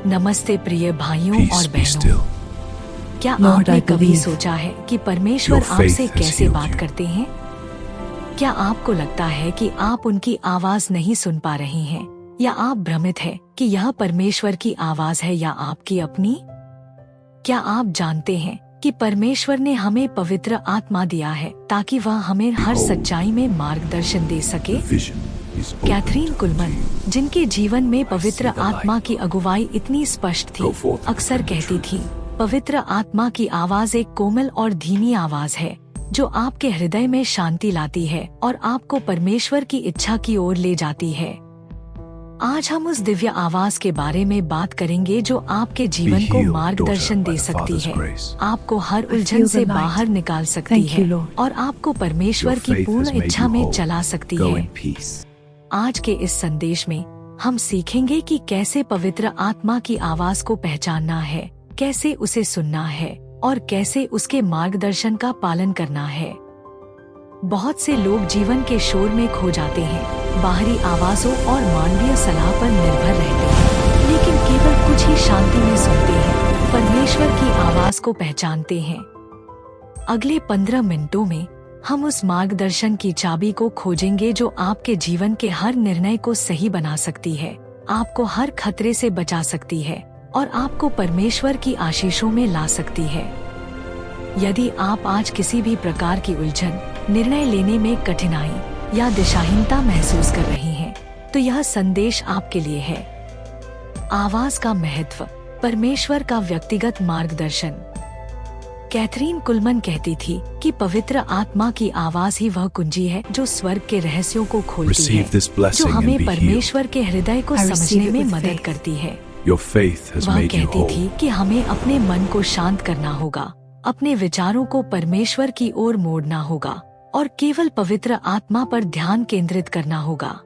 नमस्ते प्रिय भाइयों और Peace be बहनों। still. क्या Lord, आपने I कभी believe सोचा है कि परमेश्वर your faith आपसे has कैसे healed बात you. करते हैं? क्या आपको लगता है कि आप उनकी आवाज नहीं सुन पा रहे हैं, या आप भ्रमित हैं कि यह परमेश्वर की आवाज है या आपकी अपनी? क्या आप जानते हैं कि परमेश्वर ने हमें पवित्र आत्मा दिया है ताकि वह हमें हर Behold, सच्चाई में मार्गदर्शन दे सके? The vision is opened Catherine to Kulman, you. जिनके जीवन में पवित्र see the light. आत्मा की अगुवाई इतनी स्पष्ट थी, Go forth and अक्सर proclaim the कहती truth. थी, पवित्र आत्मा की आवाज एक कोमल और धीमी आवाज है जो आपके हृदय में शांति लाती है और आपको परमेश्वर की इच्छा की ओर ले जाती है। आज हम उस दिव्य आवाज के बारे में बात करेंगे जो आपके जीवन Be को healed, मार्गदर्शन daughter, by दे the सकती Father's है, grace. आपको हर I उलझन feel से the light. बाहर निकाल सकती Thank you, है Lord. और आपको परमेश्वर Your की faith पूर्ण has made इच्छा you में whole. चला सकती Go है। in peace. आज के इस संदेश में हम सीखेंगे कि कैसे पवित्र आत्मा की आवाज को पहचानना है, कैसे उसे सुनना है और कैसे उसके मार्गदर्शन का पालन करना है। बहुत से लोग जीवन के शोर में खो जाते हैं, बाहरी आवाजों और मानवीय सलाह पर निर्भर रहते हैं, लेकिन केवल कुछ ही शांति में सुनते हैं, परमेश्वर की आवाज को पहचानते हैं। अगले 15 मिनटों में हम उस मार्गदर्शन की चाबी को खोजेंगे जो आपके जीवन के हर निर्णय को सही बना सकती है, आपको हर खतरे से बचा सकती है और आपको परमेश्वर की आशीषों में ला सकती है। यदि आप आज किसी भी प्रकार की उलझन, निर्णय लेने में कठिनाई या दिशाहीनता महसूस कर रही हैं, तो यह संदेश आपके लिए है। आवाज का महत्व, परमेश्वर का व्यक्तिगत मार्गदर्शन। कैथरीन कुलमन कहती थी कि पवित्र आत्मा की आवाज ही वह कुंजी है जो स्वर्ग के रहस्यों को खोलती है, Receive this जो blessing and हमें be healed. परमेश्वर के हृदय को I receive समझने it में with मदद faith. करती है। Your faith has वह made you कहती whole. थी कि हमें अपने मन को शांत करना होगा, अपने विचारों को परमेश्वर की ओर मोड़ना होगा और केवल पवित्र आत्मा पर ध्यान केंद्रित करना होगा।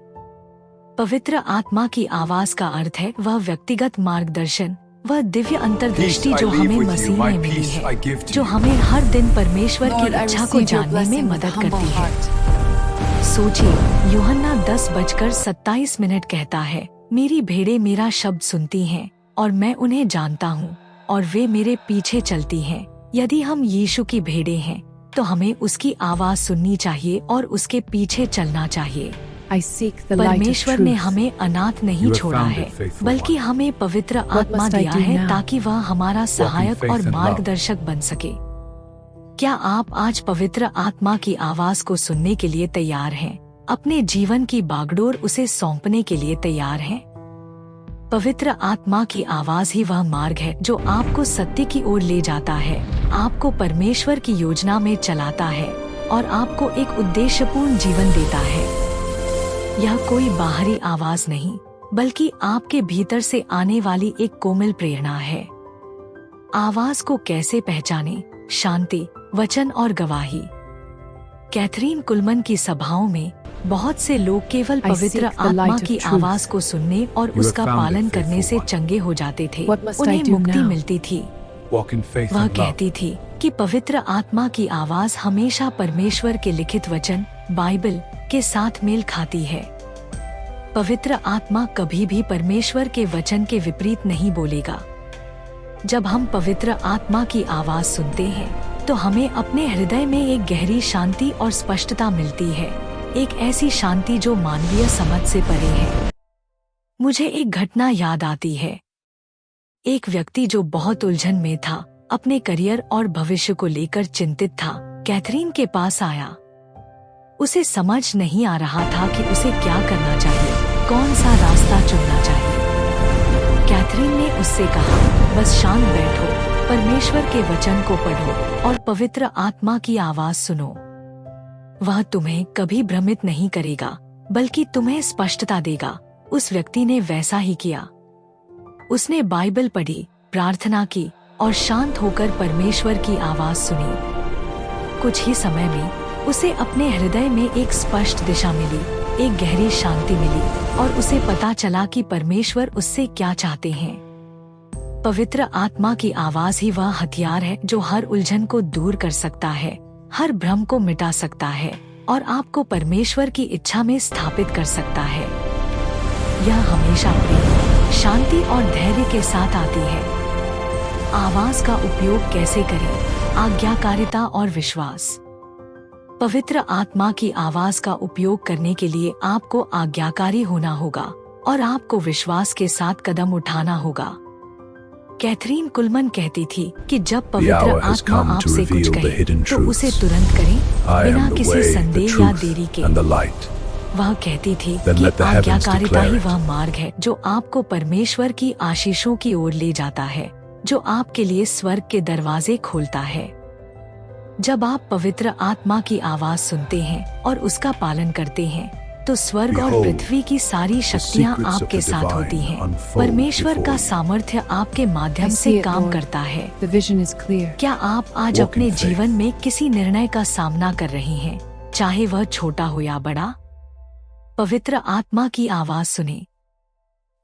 पवित्र आत्मा की आवाज का अर्थ है वह व्यक्तिगत मार्गदर्शन, वह दिव्य अंतर्दृष्टि जो हमें मसीह में मिली है, जो हमें हर दिन परमेश्वर की Lord, I इच्छा को receive your जानने में blessing with मदद humble करती है। heart. सोचिए, यूहन्ना 10:27 कहता है, मेरी भेड़ें मेरा शब्द सुनती हैं और मैं उन्हें जानता हूँ और वे मेरे पीछे चलती हैं। यदि हम यीशु की भेड़ें हैं तो हमें उसकी आवाज सुननी चाहिए और उसके पीछे चलना चाहिए। I seek the light of परमेश्वर ने truth. हमें अनाथ नहीं You have छोड़ा found है, it, faithful बल्कि one. हमें पवित्र आत्मा must I दिया do है now? ताकि वह हमारा सहायक faith और and love. मार्गदर्शक बन सके। क्या आप आज पवित्र आत्मा की आवाज को सुनने के लिए तैयार हैं? अपने जीवन की बागडोर उसे सौंपने के लिए तैयार हैं? पवित्र आत्मा की आवाज ही वह मार्ग है जो आपको सत्य की ओर ले जाता है, आपको परमेश्वर की योजना में चलाता है और आपको एक उद्देश्यपूर्ण जीवन देता है। यह कोई बाहरी आवाज नहीं, बल्कि आपके भीतर से आने वाली एक कोमल प्रेरणा है। आवाज को कैसे पहचाने? शांति, वचन और गवाही। कैथरीन कुलमन की सभाओं में बहुत से लोग केवल I पवित्र seek the आत्मा light of की truth. आवाज को सुनने और You have उसका found it, पालन faithful करने से one. चंगे हो जाते थे। What must I उन्हें do मुक्ति now? मिलती थी। Walk in faith वह and love. कहती थी कि पवित्र आत्मा की आवाज हमेशा परमेश्वर के लिखित वचन, बाइबल के साथ मेल खाती है। पवित्र आत्मा कभी भी परमेश्वर के वचन के विपरीत नहीं बोलेगा। जब हम पवित्र आत्मा की आवाज सुनते हैं तो हमें अपने हृदय में एक गहरी शांति और स्पष्टता मिलती है, एक ऐसी शांति जो मानवीय समझ से परे है। मुझे एक घटना याद आती है। एक व्यक्ति जो बहुत उलझन में था, अपने करियर और भविष्य को लेकर चिंतित था, कैथरीन के पास आया। उसे समझ नहीं आ रहा था कि उसे क्या करना चाहिए, कौन सा रास्ता चुनना चाहिए। कैथरीन ने उससे कहा, बस शांत बैठो, परमेश्वर के वचन को पढ़ो और पवित्र आत्मा की आवाज सुनो। वह तुम्हें कभी भ्रमित नहीं करेगा, बल्कि तुम्हें स्पष्टता देगा। उस व्यक्ति ने वैसा ही किया। उसने बाइबल पढ़ी, प्रार्थना की और शांत होकर परमेश्वर की आवाज सुनी। कुछ ही समय में उसे अपने हृदय में एक स्पष्ट दिशा मिली, एक गहरी शांति मिली और उसे पता चला कि परमेश्वर उससे क्या चाहते हैं। पवित्र आत्मा की आवाज ही वह हथियार है जो हर उलझन को दूर कर सकता है, हर भ्रम को मिटा सकता है और आपको परमेश्वर की इच्छा में स्थापित कर सकता है। यह हमेशा प्रेम, शांति और धैर्य के साथ आती है। आवाज का उपयोग कैसे करें? आज्ञाकारिता और विश्वास। पवित्र आत्मा की आवाज का उपयोग करने के लिए आपको आज्ञाकारी होना होगा और आपको विश्वास के साथ कदम उठाना होगा। कैथरीन कुलमन कहती थी कि जब पवित्र hour has आत्मा come to आपसे कुछ reveal the कहे hidden तो उसे truths. तुरंत करें, I बिना am the किसी way, the संदेह या देरी truth, के। and the light. वह कहती थी Then कि let the heavens आज्ञाकारिता he declare it. वह मार्ग है जो आपको परमेश्वर की आशीषों की ओर ले जाता है, जो आपके लिए स्वर्ग के दरवाजे खोलता है। जब आप पवित्र आत्मा की आवाज सुनते हैं और उसका पालन करते हैं तो स्वर्ग और Behold, पृथ्वी की सारी शक्तियाँ secrets of आपके the साथ divine होती हैं। unfold परमेश्वर before का you. सामर्थ्य आपके माध्यम I से see it, काम Lord. करता है। The vision is clear. क्या आप आज Walk अपने in faith. जीवन में किसी निर्णय का सामना कर रही हैं, चाहे वह छोटा हो या बड़ा? पवित्र आत्मा की आवाज सुने,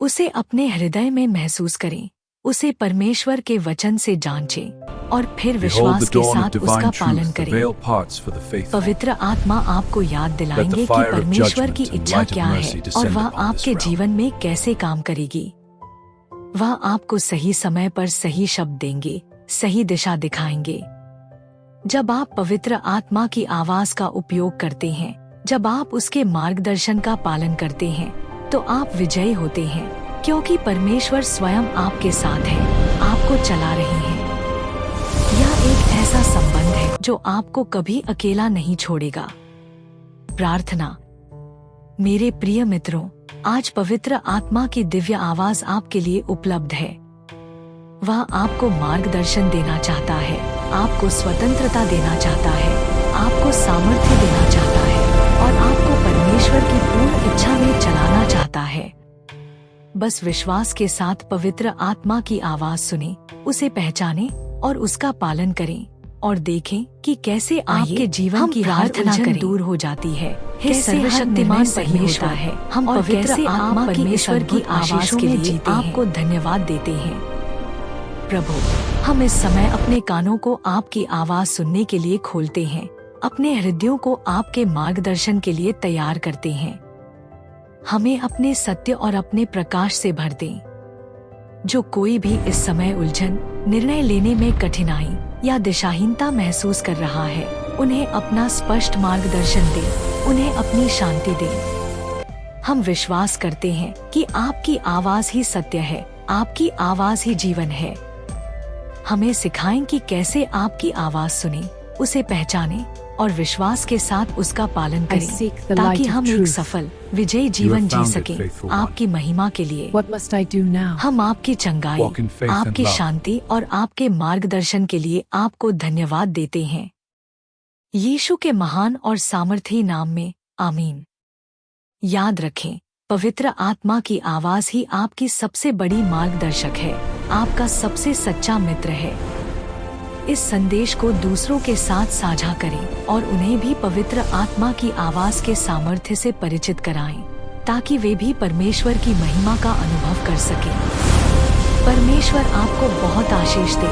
उसे अपने हृदय में महसूस करें, उसे परमेश्वर के वचन से जांचें और फिर Behold विश्वास the के dawn of साथ उसका divine पालन truth, the करें। veil parts for the faithful. पवित्र आत्मा आपको याद दिलाएंगे कि fire of परमेश्वर की judgment and इच्छा light of क्या है mercy और descend वह upon this आपके realm. जीवन में कैसे काम करेगी। वह आपको सही समय पर सही शब्द देंगे, सही दिशा दिखाएंगे। जब आप पवित्र आत्मा की आवाज का उपयोग करते हैं, जब आप उसके मार्गदर्शन का पालन करते हैं, तो आप विजयी होते हैं, क्योंकि परमेश्वर स्वयं आपके साथ है, आपको चला रही है। यह एक ऐसा संबंध है जो आपको कभी अकेला नहीं छोड़ेगा। प्रार्थना। मेरे प्रिय मित्रों, आज पवित्र आत्मा की दिव्य आवाज आपके लिए उपलब्ध है। वह आपको मार्गदर्शन देना चाहता है, आपको स्वतंत्रता देना चाहता है, आपको सामर्थ्य देना चाहता है और आपको परमेश्वर की पूर्ण इच्छा में चलाना चाहता है। बस विश्वास के साथ पवित्र आत्मा की आवाज सुने, उसे पहचानें और उसका पालन करें और देखें कि कैसे आपके जीवन की हर उलझन दूर हो जाती है। हे सर्वशक्तिमान परमेश्वर है, हम पवित्र आत्मा की ईश्वर की आशीषों के लिए आपको धन्यवाद देते हैं। प्रभु, हम इस समय अपने कानों को आपकी आवाज सुनने के लिए खोलते हैं, अपने हृदयों को आपके मार्गदर्शन के लिए तैयार करते हैं। हमें अपने सत्य और अपने प्रकाश से भर दें। जो कोई भी इस समय उलझन, निर्णय लेने में कठिनाई या दिशाहीनता महसूस कर रहा है, उन्हें अपना स्पष्ट मार्गदर्शन दे, उन्हें अपनी शांति दे। हम विश्वास करते हैं कि आपकी आवाज ही सत्य है, आपकी आवाज ही जीवन है। हमें सिखाएं कि कैसे आपकी आवाज सुने, उसे पहचानें और विश्वास के साथ उसका पालन I करें, seek the ताकि light of हम एक truth. सफल, विजयी जीवन जी found it, सकें। faithful one. आपकी महिमा के लिए What must I do now? हम आपकी चंगाई, Walk in faith and आपकी love. शांति और आपके मार्गदर्शन के लिए आपको धन्यवाद देते हैं। यीशु के महान और सामर्थी नाम में, आमीन। याद रखें, पवित्र आत्मा की आवाज ही आपकी सबसे बड़ी मार्गदर्शक है, आपका सबसे सच्चा मित्र है। इस संदेश को दूसरों के साथ साझा करें और उन्हें भी पवित्र आत्मा की आवाज के सामर्थ्य से परिचित कराएं, ताकि वे भी परमेश्वर की महिमा का अनुभव कर सकें। परमेश्वर आपको बहुत आशीष दे।